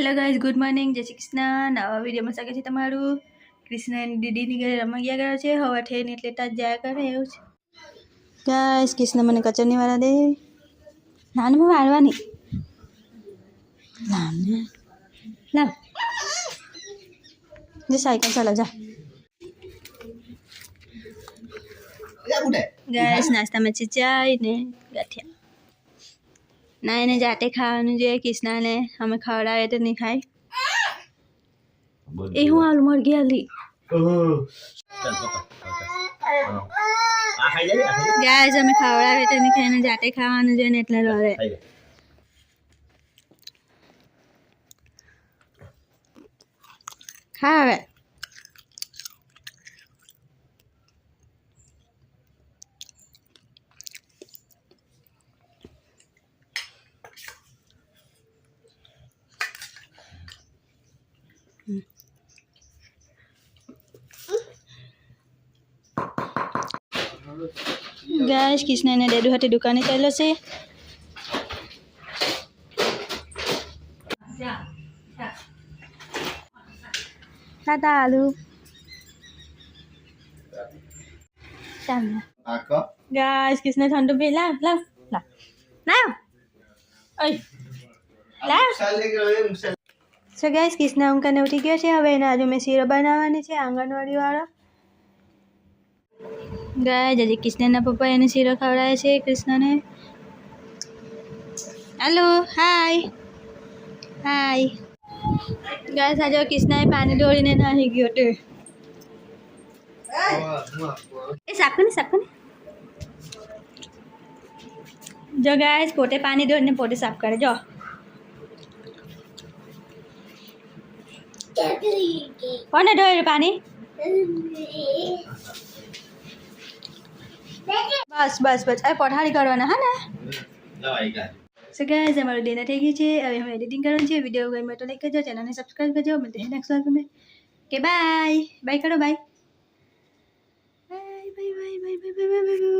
Hello guys, good morning, જય શ્રી કૃષ્ણ. નવા વિડીયોમાં સ્વાગત છે તમારું. કૃષ્ણ એની દીદીની ઘરે રમવા ગયા કરે છે. હવા થઈને એટલે ત્યાં જાય કરે એવું છે. ગાઈઝ, કૃષ્ણ મને કચરની વાળા દે. નાનમાં મારવાની. લાવ જે સાયકલ ચાલો જા. ગાઈઝ, નાસ્તામાં છે ચાય ને ગાંઠિયા. ના એને જાતે ખાવાનું જોઈએ. કૃષ્ણાને અમે ખવડાવે તો નહીં ખાય. એ હું આલુ મરઘી આલી ગાઈઝ, અમે ખવડાવે તો નહીં ખાય. એને જાતે ખાવાનું જોઈએ ને એટલે રડે. ખા હવે. ગાઈસ, કૃષ્ણને ડેડુ હાથે દુકાને ચાલ્યો છે. ખાતા આલુ ચાલ ગાઈસ, કૃષ્ણ ઠંડુ પી લાવ લાવ લાવ લાવ ઓય લાવ. સો ગાઈસ, કૃષ્ણ ઊંઘને ઉઠી ગયો છે. હવે એને આજુ મેં શીરો બનાવવાની છે આંગણવાડી વાળા. ગાઈસ, આજે કૃષ્ણના પપ્પા એને શીરો ખવડાવે છે કૃષ્ણને. હેલો હાય હાય ગાઈસ, આજે કૃષ્ણએ પાણી ઢોળીને નાહી ગયો તે. એ સાકુને જો ગાઈસ, પોતે પાણી ઢોળીને પોતે સાફ કરે. જો કોને ઢોળ્યું પાણી? બસ બસ બસ અરે પઠારી કરવાના હા ને. સો ગાઈસ, અમારું ડિનર થઈ ગયું છે. હવે અમે એડિટિંગ કરવાનું છે. વિડીયો ગમે તો લાઈક કરજો, ચેનલને સબસ્ક્રાઈબ કરજો. મળते हैं नेक्स्ट व्लॉग में. કે બાય બાય કરો bye bye bye bye bye bye bye.